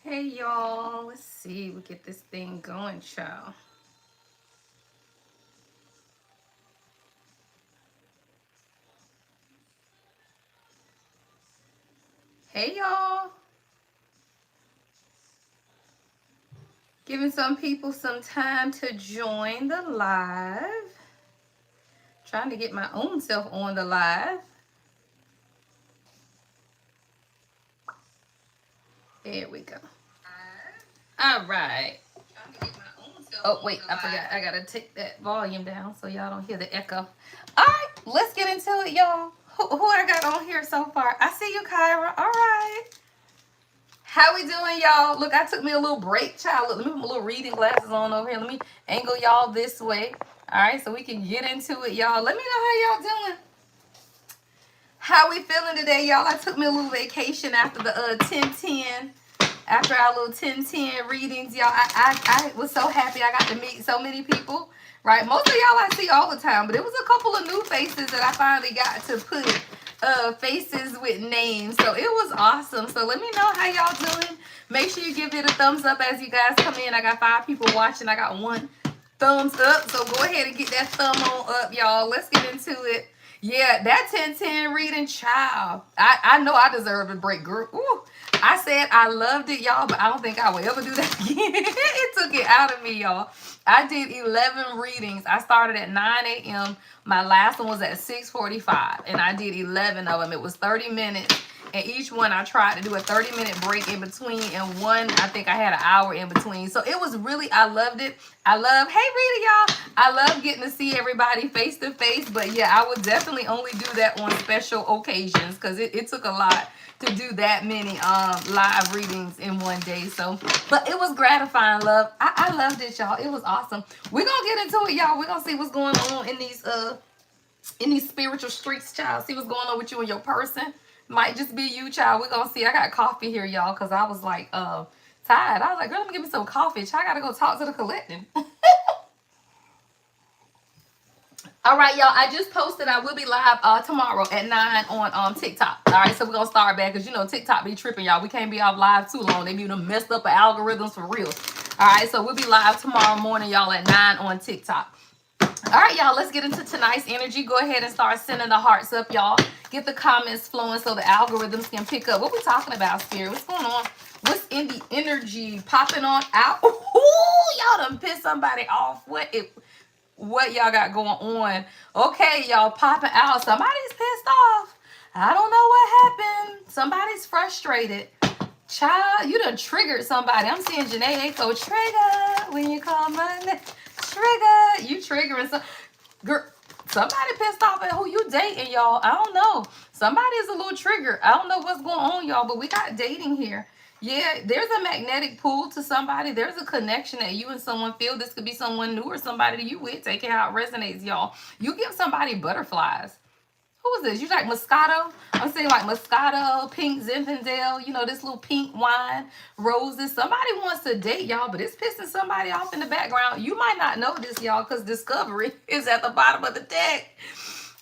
Hey y'all, let's see, we get this thing going, child. Hey y'all, giving some people some time to join the live. Trying to get my own self on the live. There we go. All right. Oh, wait, I forgot. I gotta take that volume down so y'all don't hear the echo. All right, let's get into it, y'all. Who I got on here so far? I see you, Kyra. All right. How we doing, y'all? Look, I took me a little break, child. Look, let me put my little reading glasses on over here. Let me angle y'all this way. All right, so we can get into it, y'all. Let me know how y'all doing. How we feeling today, y'all? I took me a little vacation after the 10-10. After our little 10-10 readings, y'all. I was so happy I got to meet so many people, right? Most of y'all I see all the time, but it was a couple of new faces that I finally got to put faces with names. So it was awesome. So let me know how y'all doing. Make sure you give it a thumbs up as you guys come in. I got 5 people watching. I got 1 thumbs up. So go ahead and get that thumb on up, y'all. Let's get into it. Yeah, that 10-10 reading, child. I know I deserve a break, girl. Ooh, I said I loved it, y'all, but I don't think I will ever do that again. It took it out of me, y'all. I did 11 readings. I started at 9 a.m. My last one was at 6:45, and I did 11 of them. It was 30 minutes, and each one I tried to do a 30-minute break in between, and one I think I had an hour in between. So it was really, I loved it. I love, hey Rita, y'all. I love getting to see everybody face to face, but yeah, I would definitely only do that on special occasions because it took a lot to do that many live readings in one day. So, but it was gratifying, love. I loved it, y'all. It was awesome. We're gonna get into it, y'all. We're gonna see what's going on in these spiritual streets, child. See what's going on with you and your person. Might just be you, child. We're gonna see. I got coffee here, y'all, because I was like tired. I was like, girl, let me give me some coffee. Child, I gotta go talk to the collective. All right, y'all. I just posted. I will be live tomorrow at 9 on TikTok. All right, so we're gonna start back because you know TikTok be tripping, y'all. We can't be off live too long. They be done messed up the algorithms for real. All right, so we'll be live tomorrow morning, y'all, at 9 on TikTok. All right, y'all. Let's get into tonight's energy. Go ahead and start sending the hearts up, y'all. Get the comments flowing so the algorithms can pick up. What we talking about, Spirit? What's going on? What's in the energy popping on out? Ooh, y'all done pissed somebody off. What y'all got going on? Okay, y'all popping out. Somebody's pissed off. I don't know what happened. Somebody's frustrated. Child, you done triggered somebody. I'm seeing Janae Echo trigger when you call my name. Trigger. You triggering some girl. Somebody pissed off at who you dating, y'all. I don't know. Somebody is a little triggered. I don't know what's going on, y'all, but we got dating here. Yeah, there's a magnetic pull to somebody. There's a connection that you and someone feel. This could be someone new or somebody that you with. Take it how it resonates, y'all. You give somebody butterflies. Who is this? You like Moscato? I'm saying like Moscato, pink Zinfandel, you know, this little pink wine, roses. Somebody wants to date y'all, but it's pissing somebody off in the background. You might not know this, y'all, because Discovery is at the bottom of the deck.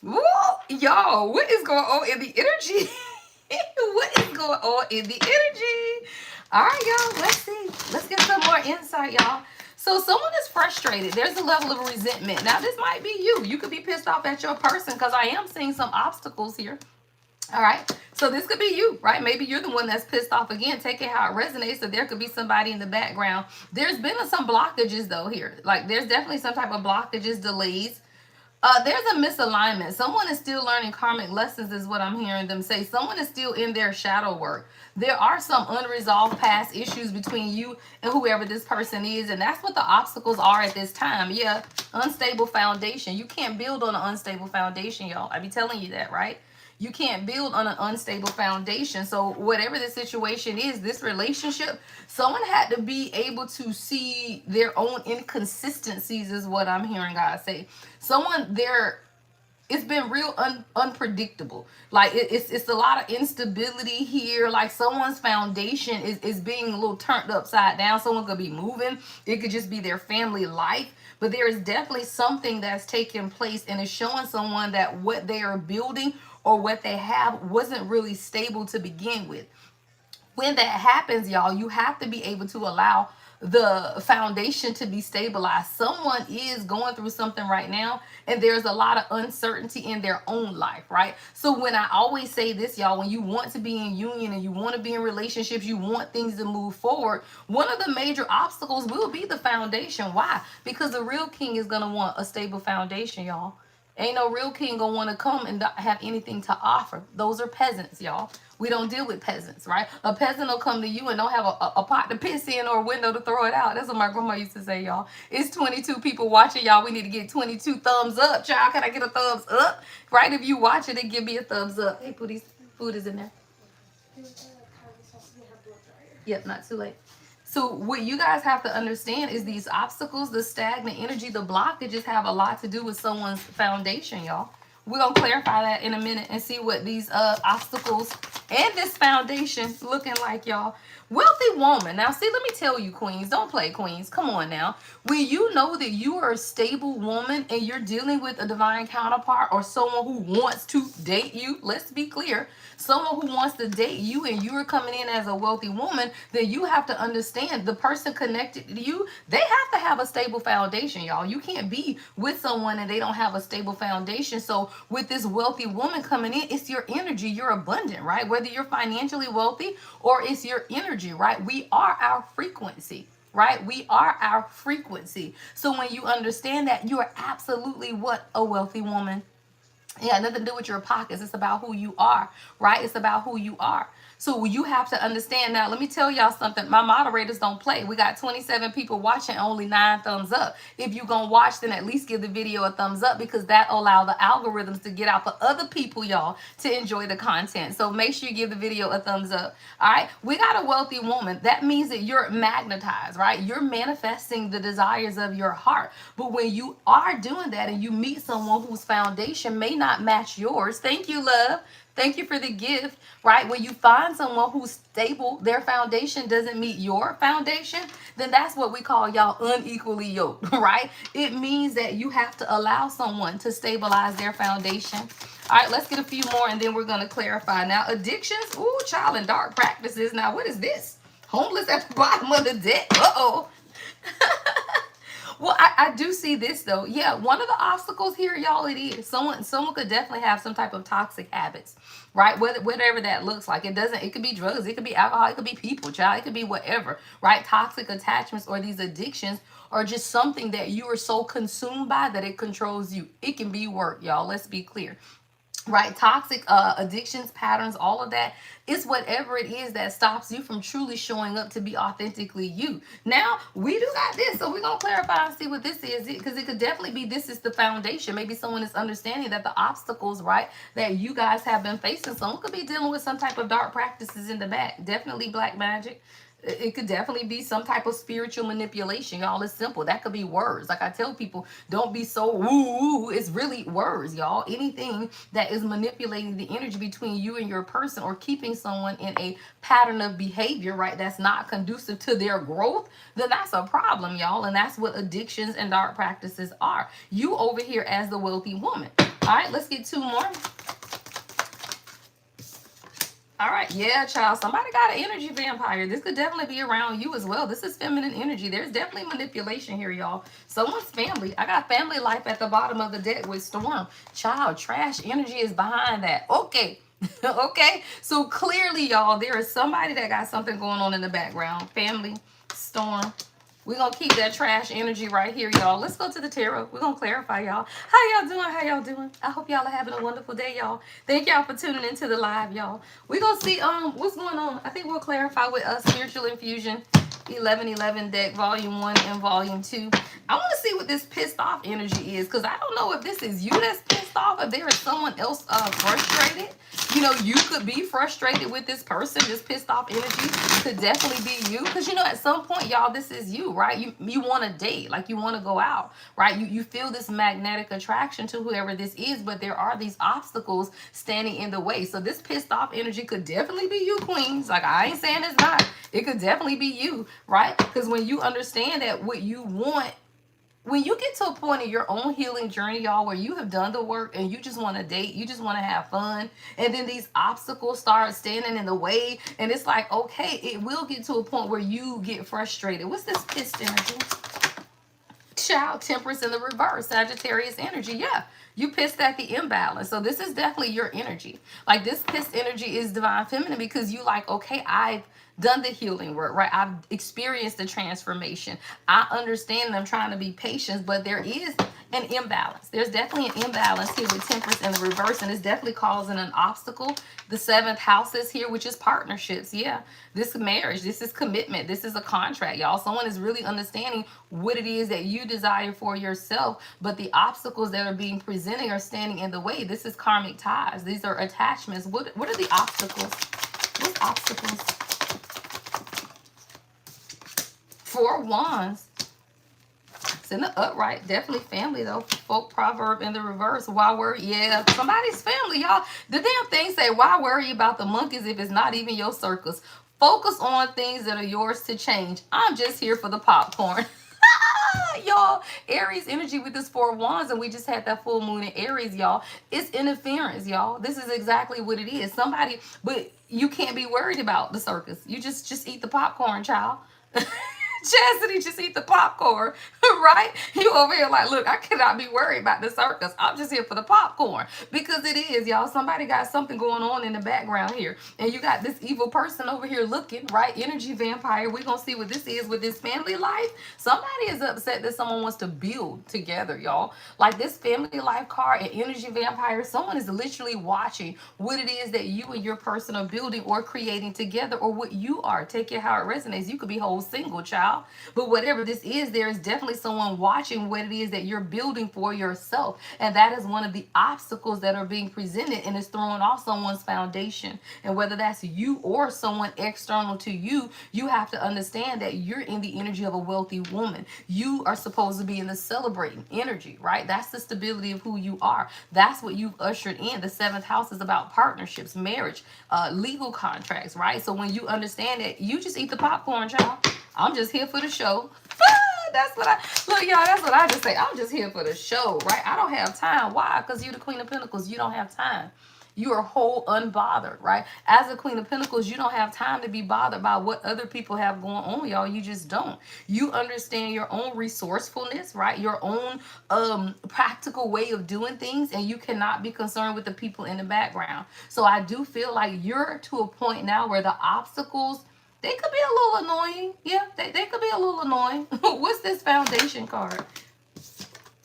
Woo! Y'all, what is going on in the energy? What is going on in the energy? All right, y'all, let's see. Let's get some more insight, y'all. So someone is frustrated. There's a level of resentment. Now, this might be you. You could be pissed off at your person because I am seeing some obstacles here. All right. So this could be you, right? Maybe you're the one that's pissed off again. Take it how it resonates. So there could be somebody in the background. There's been some blockages, though, here. Like, there's definitely some type of blockages, delays. There's a misalignment. Someone is still learning karmic lessons is what I'm hearing them say. Someone is still in their shadow work. There are some unresolved past issues between you and whoever this person is. And that's what the obstacles are at this time. Yeah, unstable foundation. You can't build on an unstable foundation, y'all. I be telling you that, right? You can't build on an unstable foundation. So whatever the situation is, this relationship, someone had to be able to see their own inconsistencies is what I'm hearing God say. Someone, it's been real unpredictable. Like it's a lot of instability here. Like someone's foundation is being a little turned upside down. Someone could be moving. It could just be their family life. But there is definitely something that's taking place and is showing someone that what they are building or what they have wasn't really stable to begin with. When that happens, y'all, you have to be able to allow the foundation to be stabilized. Someone is going through something right now, and there's a lot of uncertainty in their own life, right? So when I always say this, y'all, when you want to be in union and you want to be in relationships, you want things to move forward, one of the major obstacles will be the foundation. Why? Because the real king is going to want a stable foundation, y'all. Ain't no real king gonna want to come and not have anything to offer. Those are peasants, y'all. We don't deal with peasants, right? A peasant will come to you and don't have a pot to piss in or a window to throw it out. That's what my grandma used to say, y'all. It's 22 people watching, y'all. We need to get 22 thumbs up, child. Can I get a thumbs up? Right? If you watch it, then give me a thumbs up. Hey, Pooties, food is in there. Yep, not too late. So what you guys have to understand is these obstacles, the stagnant energy, the blockages have a lot to do with someone's foundation, y'all. We're going to clarify that in a minute and see what these obstacles and this foundation looking like, y'all. Wealthy woman. Now, see, let me tell you, queens, don't play, queens. Come on now. When you know that you are a stable woman and you're dealing with a divine counterpart or someone who wants to date you, let's be clear, someone who wants to date you and you are coming in as a wealthy woman, then you have to understand the person connected to you, they have to have a stable foundation, y'all. You can't be with someone and they don't have a stable foundation. So with this wealthy woman coming in, it's your energy. You're abundant, right? Whether you're financially wealthy or it's your energy, right? We are our frequency. Right? We are our frequency. So when you understand that, you are absolutely what? A wealthy woman. It got nothing to do with your pockets. It's about who you are, right? It's about who you are. So you have to understand. Now, let me tell y'all something. My moderators don't play. We got 27 people watching, only 9 thumbs up. If you're going to watch, then at least give the video a thumbs up because that allow the algorithms to get out for other people, y'all, to enjoy the content. So make sure you give the video a thumbs up. All right. We got a wealthy woman. That means that you're magnetized, right? You're manifesting the desires of your heart. But when you are doing that and you meet someone whose foundation may not match yours, thank you, love. Thank you for the gift, right? When you find someone who's stable, their foundation doesn't meet your foundation, then that's what we call, y'all, unequally yoked, right? It means that you have to allow someone to stabilize their foundation. All right, let's get a few more and then we're going to clarify. Now, addictions, ooh, child, and dark practices. Now, what is this? Homeless at the bottom of the deck. Uh-oh. Well, I do see this though. Yeah, one of the obstacles here, y'all, it is someone could definitely have some type of toxic habits, right? Whatever that looks like. It could be drugs, it could be alcohol, it could be people, child, it could be whatever, right? Toxic attachments or these addictions are just something that you are so consumed by that it controls you. It can be work, y'all. Let's be clear. Right? Toxic addictions, patterns, all of that. It's whatever it is that stops you from truly showing up to be authentically you. Now, we do got this, so we're going to clarify and see what this is, because it could definitely be this is the foundation. Maybe someone is understanding that the obstacles, right, that you guys have been facing, someone could be dealing with some type of dark practices in the back. Definitely black magic. It could definitely be some type of spiritual manipulation, y'all. It's simple. That could be words. Like I tell people, don't be so woo. It's really words, y'all. Anything that is manipulating the energy between you and your person or keeping someone in a pattern of behavior, right, that's not conducive to their growth, then that's a problem, y'all. And that's what addictions and dark practices are. You over here as the wealthy woman. All right, let's get 2 more. All right, yeah, child. Somebody got an energy vampire. This could definitely be around you as well. This is feminine energy. There's definitely manipulation here, y'all. Someone's family. I got family life at the bottom of the deck with storm. Child, trash energy is behind that. Okay. Okay. So clearly, y'all, there is somebody that got something going on in the background. Family, storm. We're going to keep that trash energy right here, y'all. Let's go to the tarot. We're going to clarify, y'all. How y'all doing? How y'all doing? I hope y'all are having a wonderful day, y'all. Thank y'all for tuning into the live, y'all. We're going to see what's going on. I think we'll clarify with spiritual infusion. 1111 deck, volume 1 and volume 2. I want to see what this pissed off energy is, because I don't know if this is you that's pissed off, if there is someone else frustrated. You know, you could be frustrated with this person. This pissed off energy could definitely be you, because you know, at some point, y'all, this is you, right? You want to date, like you want to go out, right? You feel this magnetic attraction to whoever this is, but there are these obstacles standing in the way. So this pissed off energy could definitely be you, queens. Like, I ain't saying it's not. It could definitely be you, right? Because when you understand that what you want, when you get to a point in your own healing journey, y'all, where you have done the work and you just want to date, you just want to have fun, and then these obstacles start standing in the way, and it's like, okay, it will get to a point where you get frustrated. What's this pissed energy? Child, Temperance in the reverse, Sagittarius energy. Yeah, you pissed at the imbalance. So this is definitely your energy. Like, this pissed energy is divine feminine, because you like, okay, I've done the healing work, right? I've experienced the transformation. I understand, I'm trying to be patient, but there is an imbalance. There's definitely an imbalance here with Temperance in the reverse, and it's definitely causing an obstacle. The 7th house is here, which is partnerships. Yeah, this is marriage. This is commitment. This is a contract, y'all. Someone is really understanding what it is that you desire for yourself, but the obstacles that are being presented are standing in the way. This is karmic ties. These are attachments. What are the obstacles? What obstacles? 4 wands. It's in the upright. Definitely family, though. Folk proverb in the reverse. Why worry? Yeah, somebody's family, y'all. The damn thing say, why worry about the monkeys if it's not even your circus? Focus on things that are yours to change. I'm just here for the popcorn. Y'all, Aries energy with this 4 wands, and we just had that full moon in Aries, y'all. It's interference, y'all. This is exactly what it is. Somebody, but you can't be worried about the circus. You just eat the popcorn, child. Chastity, just eat the popcorn, right? You over here like, look, I cannot be worried about the circus. I'm just here for the popcorn. Because it is, y'all. Somebody got something going on in the background here. And you got this evil person over here looking, right? Energy vampire. We're going to see what this is with this family life. Somebody is upset that someone wants to build together, y'all. Like this family life card and energy vampire, someone is literally watching what it is that you and your person are building or creating together, or what you are. Take it how it resonates. You could be whole single, child. But whatever this is, there is definitely someone watching what it is that you're building for yourself. And that is one of the obstacles that are being presented, and it's throwing off someone's foundation. And whether that's you or someone external to you, you have to understand that you're in the energy of a wealthy woman. You are supposed to be in the celebrating energy, right? That's the stability of who you are. That's what you've ushered in. The 7th house is about partnerships, marriage, legal contracts, right? So when you understand that, you just eat the popcorn, child. I'm just here for the show. That's what look, y'all, that's what I just say. I'm just here for the show, right? I don't have time. Why? Because you're the Queen of Pentacles. You don't have time. You are whole unbothered, right? As a Queen of Pentacles, you don't have time to be bothered by what other people have going on, y'all. You just don't. You understand your own resourcefulness, right? Your own practical way of doing things, and you cannot be concerned with the people in the background. So I do feel like you're to a point now where the obstacles, they could be a little annoying. Yeah, they could be a little annoying. What's this foundation card?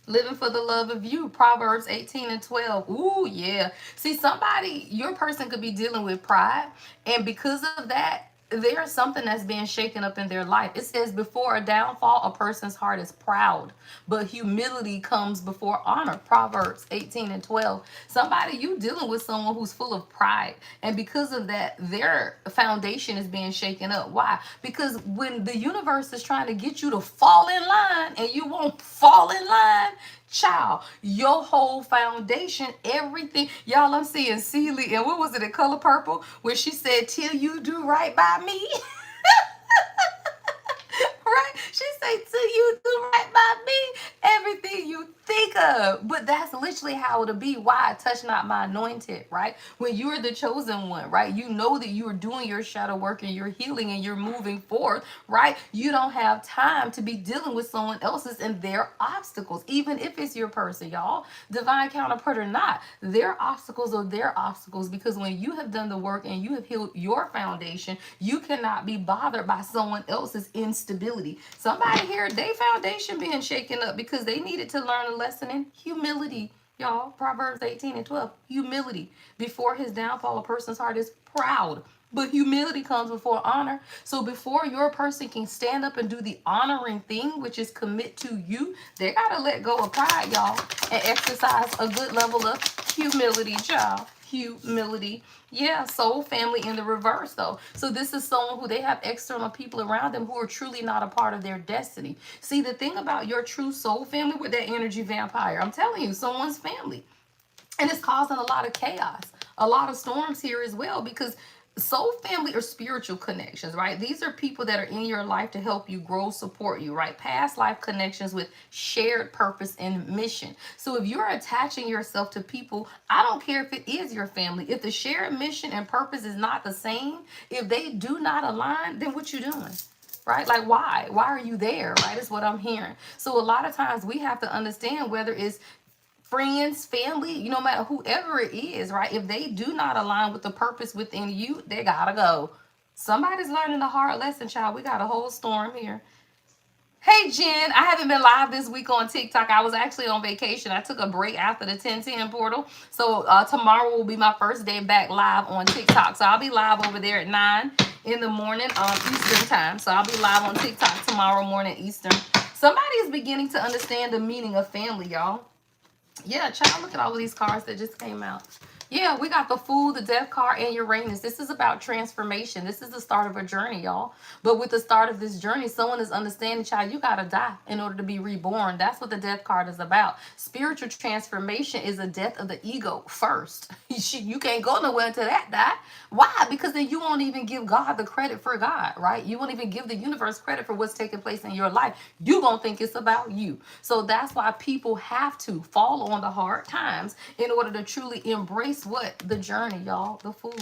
Living for the love of you. Proverbs 18 and 12. Ooh, yeah. See, somebody, your person could be dealing with pride. And because of that, there's something that's being shaken up in their life. It says, before a downfall, a person's heart is proud, but humility comes before honor. Proverbs 18 and 12. Somebody, you dealing with someone who's full of pride. And because of that, their foundation is being shaken up. Why? Because when the universe is trying to get you to fall in line and you won't fall in line, child, your whole foundation, everything. Y'all, I'm seeing Celie, and what was it in Color Purple, where she said, till you do right by me. Right? She said, till you do right by me, everything you think of. But that's literally how it'll be. Why? Touch not my anointed, right? When you're the chosen one, right? You know that you are doing your shadow work and you're healing and you're moving forward, right? You don't have time to be dealing with someone else's and their obstacles, even if it's your person, y'all. Divine counterpart or not, their obstacles are their obstacles, because when you have done the work and you have healed your foundation, you cannot be bothered by someone else's instability. Somebody here, their foundation being shaken up because they needed to learn a lesson in humility, y'all. Proverbs 18 and 12. Humility. Before his downfall, a person's heart is proud, But humility comes before honor. So before your person can stand up and do the honoring thing, which is commit to you, they got to let go of pride, y'all, and exercise a good level of humility, child. Humility. Yeah, soul family in the reverse, though. So this is someone who they have external people around them who are truly not a part of their destiny. See, the thing about your true soul family with that energy vampire, I'm telling you, someone's family. And it's causing a lot of chaos, a lot of storms here as well, because soul family are spiritual connections, right? These are people that are in your life to help you grow, support you, right? Past life connections with shared purpose and mission. So if you're attaching yourself to people, I don't care if it is your family, if the shared mission and purpose is not the same, if they do not align, then what you doing? Right? Like, why are you there? Right? Is what I'm hearing. So a lot of times we have to understand whether it's friends, family, no matter whoever it is, right? If they do not align with the purpose within you, they gotta go. Somebody's learning a hard lesson, child. We got a whole storm here. Hey, Jen, I haven't been live this week on TikTok. I was actually on vacation. I took a break after the 1010 portal. So tomorrow will be my first day back live on TikTok. So I'll be live over there at 9 in the morning Eastern time. So I'll be live on TikTok tomorrow morning Eastern. Somebody is beginning to understand the meaning of family, y'all. Yeah, child, look at all of these cards that just came out. Yeah, we got the Fool, the Death card, and Uranus. This is about transformation. This is the start of a journey, y'all. But with the start of this journey, someone is understanding, child, you got to die in order to be reborn. That's what the Death card is about. Spiritual transformation is a death of the ego first. You can't go nowhere until that die. Why? Because then you won't even give God the credit for God, right? You won't even give the universe credit for what's taking place in your life. You gonna think it's about you. So that's why people have to fall on the hard times in order to truly embrace what? The journey, y'all. The Fool.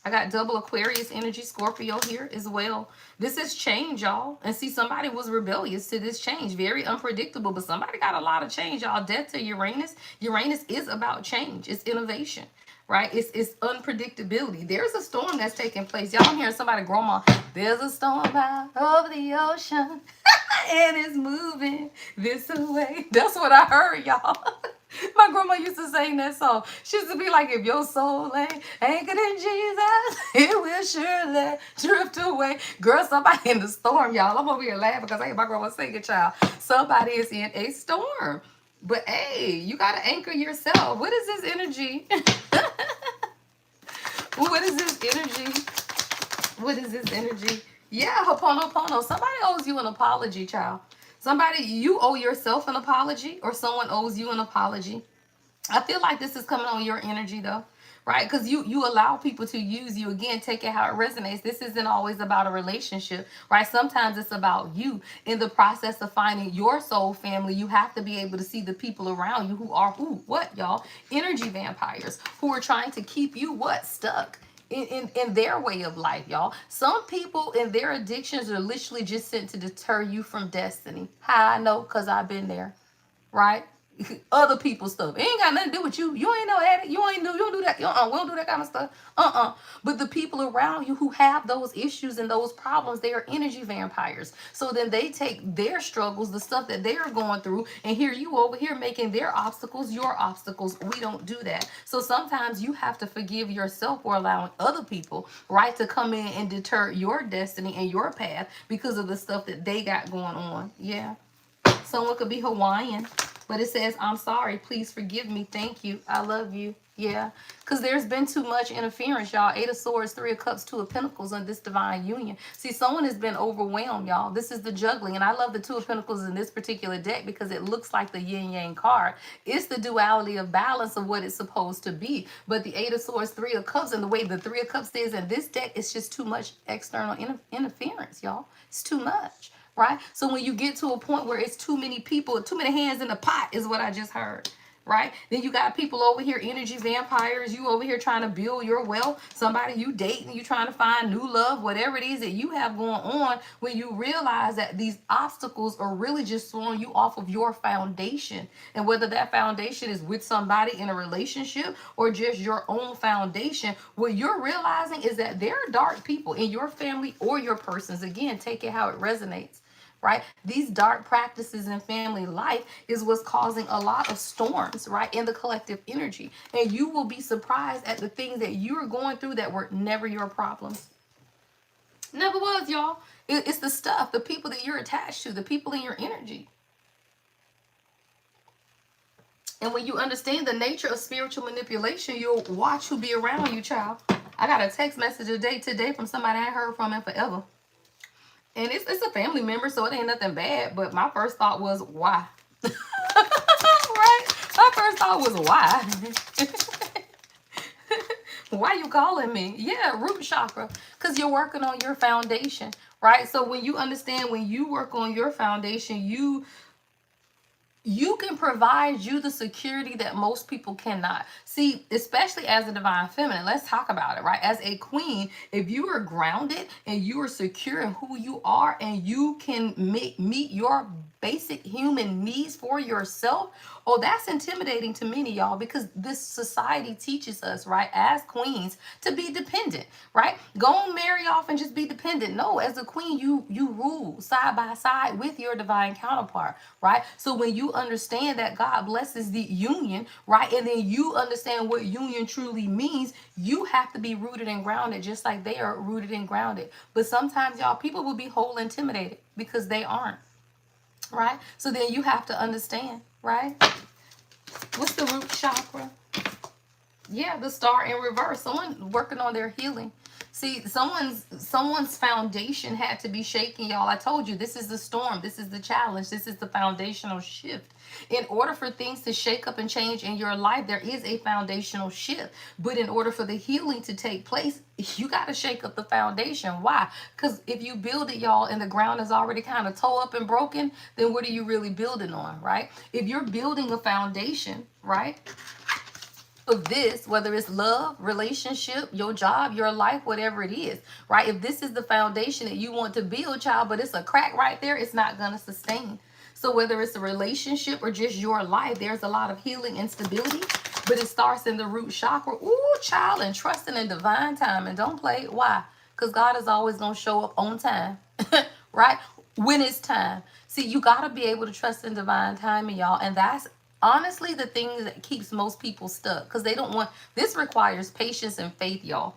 I got double Aquarius energy, Scorpio here as well. This is change, y'all. And see, somebody was rebellious to this change. Very unpredictable, but somebody got a lot of change, y'all. Death to Uranus. Uranus is about change. It's innovation, right? It's unpredictability. There's a storm that's taking place. Y'all, I'm hearing somebody, grandma, there's a storm out over the ocean and it's moving this way. That's what I heard, y'all. My grandma used to sing that song. She used to be like, if your soul ain't anchored in Jesus, it will surely drift away. Girl, somebody in the storm, y'all. I'm over here laughing because I hear my grandma singing, child. Somebody is in a storm. But hey, you got to anchor yourself. What is this energy? What is this energy? What is this energy? Yeah, Ho'oponopono. Somebody owes you an apology, child. Somebody, you owe yourself an apology or someone owes you an apology. I feel like this is coming on your energy, though, right? Because you allow people to use you. Again, take it how it resonates. This isn't always about a relationship, right? Sometimes it's about you. In the process of finding your soul family, you have to be able to see the people around you who are what, y'all? Energy vampires who are trying to keep you what? Stuck. In their way of life, y'all. Some people in their addictions are literally just sent to deter you from destiny. How I know? Because I've been there, right? Other people's stuff. It ain't got nothing to do with you. You ain't no addict. You don't do that. We don't do that kind of stuff. But the people around you who have those issues and those problems, they are energy vampires. So then they take their struggles, the stuff that they're going through, and here you over here making their obstacles your obstacles. We don't do that. So sometimes you have to forgive yourself for allowing other people, right, to come in and deter your destiny and your path because of the stuff that they got going on. Yeah. Someone could be Hawaiian, but it says, I'm sorry, please forgive me, thank you, I love you. Yeah, because there's been too much interference, y'all. 8 of Swords, 3 of Cups, 2 of Pentacles on this divine union. See, someone has been overwhelmed, y'all. This is the juggling, and I love the 2 of Pentacles in this particular deck because it looks like the yin-yang card. It's the duality of balance of what it's supposed to be. But the 8 of Swords, 3 of Cups, and the way the 3 of Cups is in this deck, it's just too much external interference, y'all. It's too much. Right? So when you get to a point where it's too many people, too many hands in the pot is what I just heard. Right? Then you got people over here, energy vampires. You over here trying to build your wealth. Somebody you dating, you trying to find new love, whatever it is that you have going on, when you realize that these obstacles are really just throwing you off of your foundation. And whether that foundation is with somebody in a relationship or just your own foundation, what you're realizing is that there are dark people in your family or your persons. Again, take it how it resonates. right? These dark practices in family life is what's causing a lot of storms, right, in the collective energy. And you will be surprised at the things that you're going through that were never your problems. Never was, y'all. It's the stuff, the people that you're attached to, the people in your energy. And when you understand the nature of spiritual manipulation, you'll watch who be around you, child. I got a text message today from somebody I ain't heard from in forever. And it's a family member, so it ain't nothing bad. But my first thought was, why? Right? My first thought was, why? Why you calling me? Yeah, root chakra. Because you're working on your foundation, right? So when you understand, when you work on your foundation, you can provide you the security that most people cannot. See, especially as a divine feminine, let's talk about it, right? As a queen, if you are grounded and you are secure in who you are and you can meet your basic human needs for yourself, oh, that's intimidating to many, y'all, because this society teaches us, right, as queens to be dependent, right? Go and marry off and just be dependent. No, as a queen, you rule side by side with your divine counterpart, right? So when you understand that God blesses the union, right, and then you understand what union truly means, you have to be rooted and grounded just like they are rooted and grounded. But sometimes, y'all, people will be whole intimidated because they aren't. Right? So then you have to understand, right? What's the root chakra? Yeah, the star in reverse. Someone working on their healing. See, someone's foundation had to be shaken, y'all. I told you, this is the storm. This is the challenge. This is the foundational shift. In order for things to shake up and change in your life, there is a foundational shift. But in order for the healing to take place, you got to shake up the foundation. Why? Because if you build it, y'all, and the ground is already kind of toe up and broken, then what are you really building on, right? If you're building a foundation, right, of this, whether it's love, relationship, your job, your life, whatever it is, right? If this is the foundation that you want to build, child, but it's a crack right there, it's not going to sustain. So whether it's a relationship or just your life, there's a lot of healing and stability, but it starts in the root chakra. Ooh, child, and trusting in divine time. And don't play. Why? Because God is always going to show up on time, right? When it's time. See, you got to be able to trust in divine timing, y'all. And that's honestly the thing that keeps most people stuck, because they don't want, this requires patience and faith, y'all.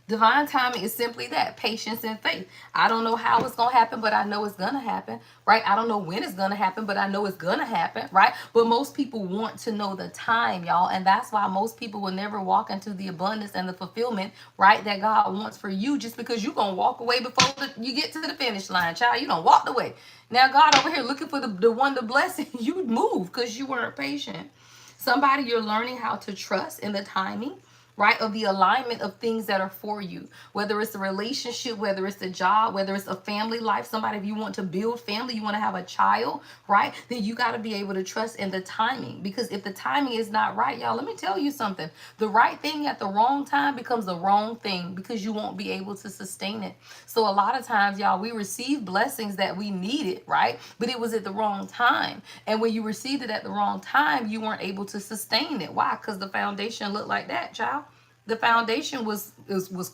Divine timing is simply that, patience and faith. I don't know how it's going to happen, but I know it's going to happen, right? I don't know when it's going to happen, but I know it's going to happen, right? But most people want to know the time, y'all. And that's why most people will never walk into the abundance and the fulfillment, right, that God wants for you, just because you're going to walk away before you get to the finish line, child. You don't walk away. Now God over here looking for the one to bless you move because you weren't patient. Somebody, you're learning how to trust in the timing, right, of the alignment of things that are for you, whether it's a relationship, whether it's a job, whether it's a family life. Somebody, if you want to build family, you want to have a child, right, then you got to be able to trust in the timing, because if the timing is not right, y'all, let me tell you something. The right thing at the wrong time becomes the wrong thing, because you won't be able to sustain it. So a lot of times, y'all, we receive blessings that we needed, right, but it was at the wrong time. And when you received it at the wrong time, you weren't able to sustain it. Why? Because the foundation looked like that, child. The foundation was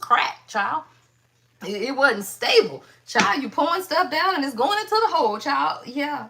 cracked, child. It wasn't stable, child. You pouring stuff down and it's going into the hole, child. Yeah.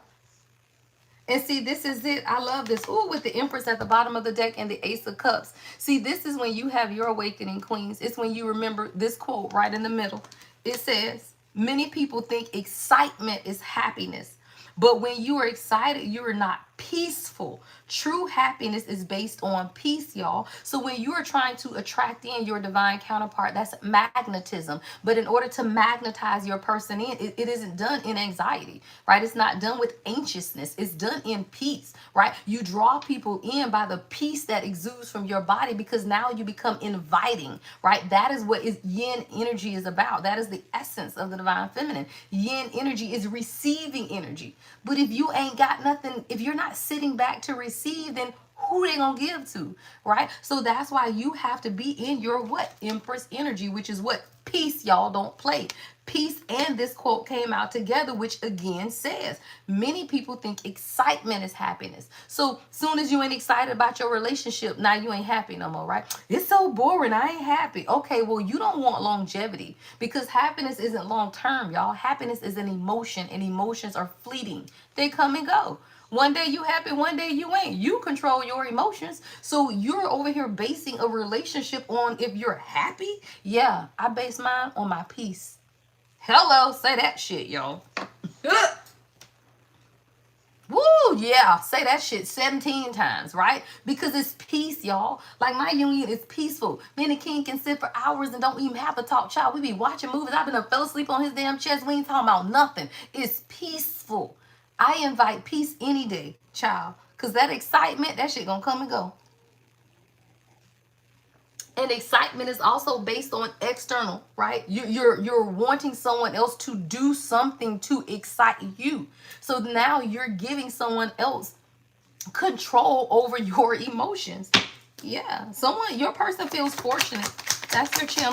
And see, this is it. I love this. Ooh, with the Empress at the bottom of the deck and the Ace of Cups. See, this is when you have your awakening, queens. It's when you remember this quote right in the middle. It says, many people think excitement is happiness. But when you are excited, you are not peaceful. True happiness is based on peace, y'all. So when you are trying to attract in your divine counterpart, that's magnetism. But in order to magnetize your person in, it isn't done in anxiety, right? It's not done with anxiousness. It's done in peace, right? You draw people in by the peace that exudes from your body, because now you become inviting, right? That is what yin energy is about. That is the essence of the divine feminine. Yin energy is receiving energy. But if you ain't got nothing, if you're not sitting back to receive, then who they gonna give to, right? So that's why you have to be in your what? Empress energy, which is what? Peace, y'all. Don't play. Peace and this quote came out together, which again says many people think excitement is happiness. So soon as you ain't excited about your relationship, now you ain't happy no more, right? It's so boring, I ain't happy. Okay, well, you don't want longevity, because happiness isn't long term, y'all. Happiness is an emotion, and emotions are fleeting. They come and go. One day you happy, one day you ain't. You control your emotions. So you're over here basing a relationship on if you're happy. Yeah, I base mine on my peace. Hello, say that shit, y'all. Woo, yeah, say that shit 17 times, right? Because it's peace, y'all. Like my union is peaceful. Me and the king can sit for hours and don't even have to talk, child. We be watching movies. I've been up, fell asleep on his damn chest. We ain't talking about nothing. It's peaceful. I invite peace any day, child. Because that excitement, that shit gonna come and go. And excitement is also based on external, right? You're wanting someone else to do something to excite you. So now you're giving someone else control over your emotions. Yeah, your person feels fortunate. That's their channel.